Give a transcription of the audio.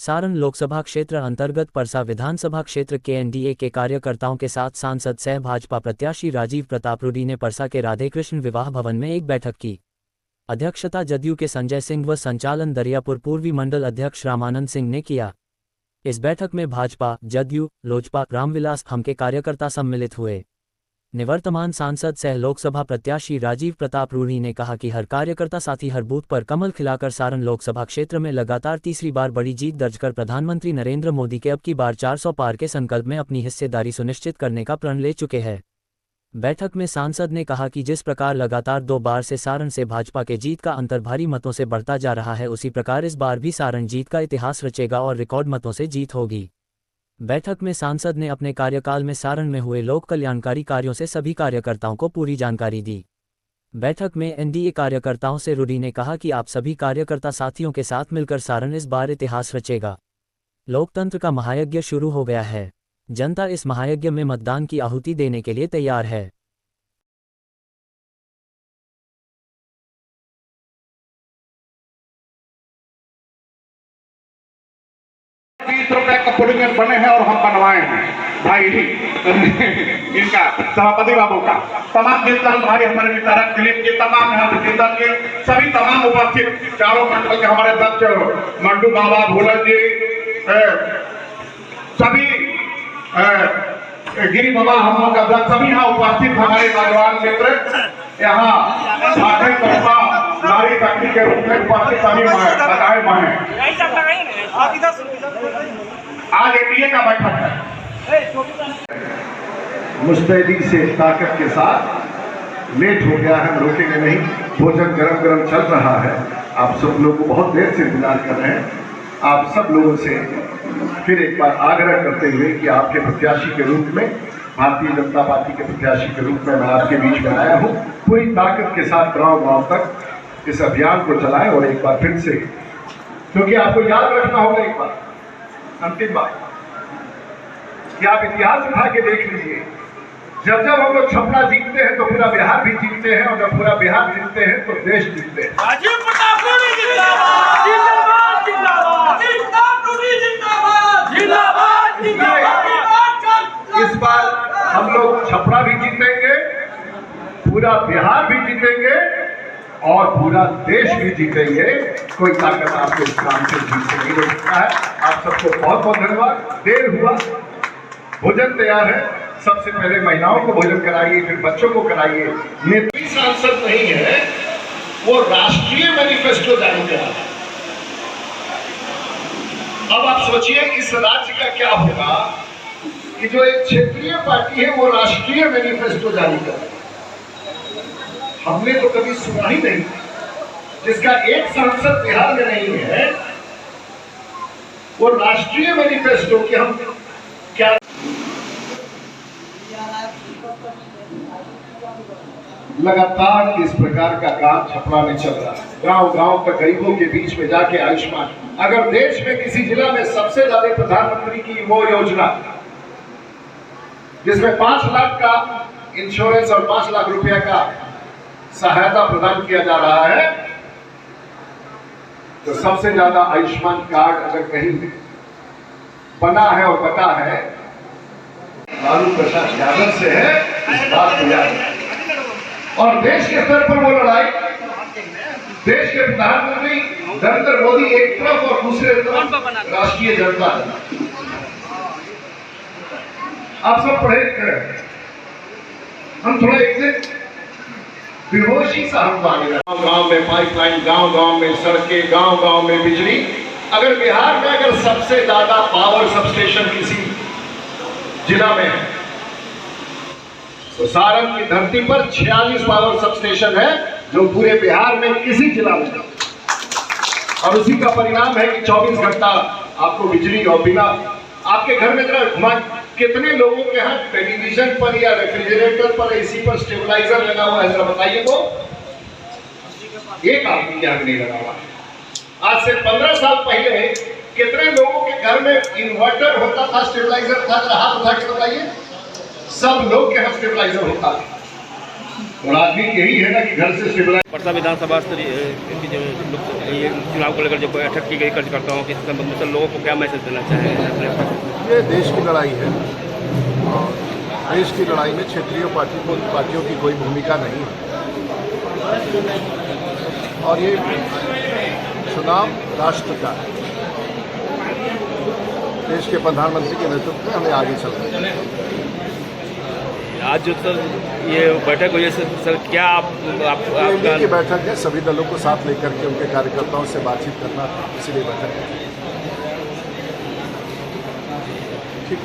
सारण लोकसभा क्षेत्र अंतर्गत परसा विधानसभा क्षेत्र के एनडीए के कार्यकर्ताओं के साथ सांसद सह भाजपा प्रत्याशी राजीव प्रताप रूडी ने परसा के राधेकृष्ण विवाह भवन में एक बैठक की। अध्यक्षता जदयू के संजय सिंह व संचालन दरियापुर पूर्वी मंडल अध्यक्ष रामानंद सिंह ने किया। इस बैठक में भाजपा, जदयू, लोजपा, रामविलास हम के कार्यकर्ता सम्मिलित हुए। निवर्तमान सांसद सह लोकसभा प्रत्याशी राजीव प्रताप रूडी ने कहा कि हर कार्यकर्ता साथी हर बूथ पर कमल खिलाकर सारण लोकसभा क्षेत्र में लगातार तीसरी बार बड़ी जीत दर्ज कर प्रधानमंत्री नरेंद्र मोदी के अब की बार 400 पार के संकल्प में अपनी हिस्सेदारी सुनिश्चित करने का प्रण ले चुके हैं। बैठक में सांसद ने कहा कि जिस प्रकार लगातार 2 बार से सारण से भाजपा के जीत का अंतर भारी मतों से बढ़ता जा रहा है, उसी प्रकार इस बार भी सारण जीत का इतिहास रचेगा और रिकॉर्ड मतों से जीत होगी। बैठक में सांसद ने अपने कार्यकाल में सारण में हुए लोक कल्याणकारी कार्यों से सभी कार्यकर्ताओं को पूरी जानकारी दी। बैठक में एनडीए कार्यकर्ताओं से रूडी ने कहा कि आप सभी कार्यकर्ता साथियों के साथ मिलकर सारण इस बार इतिहास रचेगा। लोकतंत्र का महायज्ञ शुरू हो गया है। जनता इस महायज्ञ में मतदान की आहुति देने के लिए तैयार है। 20 रुपए का पुलिंगन बने हैं और हम बनवाए हैं भाई इनका सभापति बाबू का तमाम कीर्तन भाई हमारे वितरक दिलीप के तमाम यहाँ कीर्तन के सभी तमाम उपस्थित चारों मंडल के हमारे अध्यक्ष मंडू बाबा भूलन जी सभी गिरी बाबा हम लोग अध्यक्ष सभी यहाँ उपस्थित हमारे नौजवान मित्र यहाँ नारी शक्ति के रूप में उपस्थित सभी बताए हैं। आज एनडीए का बैठक है। मुस्तैदी से ताकत के साथ लेट हो गया है, रोकेंगे नहीं। भोजन गरम गरम चल रहा है। आप सब लोग को बहुत देर से इंतजार कर रहे हैं। आप सब लोगों से फिर एक बार आग्रह करते हुए कि आपके प्रत्याशी के रूप में, भारतीय जनता पार्टी के प्रत्याशी के रूप में मैं आपके बीच में आया हूँ। पूरी ताकत के साथ गांव-गांव तक इस अभियान को चलाएं और एक बार फिर से, क्योंकि आपको याद रखना होगा एक बार, अंतिम बात कि आप इतिहास उठा के देख लीजिए। जब जब हम लोग छपरा जीतते हैं तो पूरा बिहार भी जीतते हैं, और जब पूरा बिहार जीतते हैं तो देश जीतते हैं। इस बार हम लोग छपरा भी जीतेंगे, पूरा बिहार भी जीतेंगे और पूरा देश भी जीतेंगे। कोई ताकत आपके इस काम से जीत से नहीं रोक सकता है। आप सबको बहुत बहुत धन्यवाद। देर हुआ, भोजन तैयार है। सबसे पहले महिलाओं को भोजन कराइए, फिर बच्चों को कराइए। नेत्री सांसद नहीं है, वो राष्ट्रीय मैनिफेस्टो जारी करा है। अब आप सोचिए इस राज्य का क्या होगा कि जो एक क्षेत्रीय पार्टी है वो राष्ट्रीय मैनिफेस्टो जारी कर रही है। हमने तो कभी सुना ही नहीं, जिसका एक सांसद बिहार में नहीं है, वो राष्ट्रीय मैनिफेस्टो की हम क्या। लगातार इस प्रकार का काम छपरा में चल रहा है। गांव-गांव तक गरीबों के बीच में जाके आयुष्मान, अगर देश में किसी जिला में सबसे ज्यादा प्रधानमंत्री की वो योजना जिसमें 5 लाख का इंश्योरेंस और 5 लाख रुपया का सहायता प्रदान किया जा रहा है, तो सबसे ज्यादा आयुष्मान कार्ड अगर कहीं बना है और बता है लालू प्रसाद यादव से है। इस बात को याद है। और देश के स्तर पर वो लड़ाई, देश के प्रधानमंत्री नरेंद्र मोदी एक तरफ और दूसरे तरफ राष्ट्रीय जनता दल। आप सब पढ़े हैं, हम थोड़ा एक दिन बेहोशी सा हम आगे, गांव में पाइपलाइन, गांव-गांव में सड़कें, गांव-गांव में बिजली। अगर बिहार में अगर सबसे ज्यादा पावर सबस्टेशन किसी जिला में है तो सारण की धरती पर 46 पावर सबस्टेशन है, जो पूरे बिहार में किसी जिला में नहीं। और उसी का परिणाम है कि 24 घंटा आपको बिजली, और बिना आपके घर में जरा घुमा, कितने लोगों के यहाँ टेलीविजन पर या रेफ्रिजरेटर पर, एसी पर स्टेबलाइजर लगा हुआ है, जरा बताइए तो। एक आदमी के यहाँ नहीं लगा हुआ है। आज से 15 साल पहले कितने लोगों के घर में इन्वर्टर होता था, स्टेबलाइजर था? जरा हाथ उठा के बताइए। सब लोग के यहाँ स्टेबलाइजर होता था। राजनीति यही है ना कि घर से सिविलाइज। परसा विधानसभा की जो ये चुनाव को लेकर जो बैठक की गई कार्यकर्ताओं के संबंध में लोगों को क्या मैसेज देना चाहेंगे? ये देश की लड़ाई है और देश की लड़ाई में क्षेत्रीय पार्टियों की कोई भूमिका नहीं है और ये चुनाव राष्ट्र का है। देश के प्रधानमंत्री के नेतृत्व में हमें आगे चलना है। आज जो सर ये बैठक हुई है सर, क्या आपका की बैठक है, सभी दलों को साथ लेकर के उनके कार्यकर्ताओं से बातचीत करना, इसीलिए बैठक है। ठीक।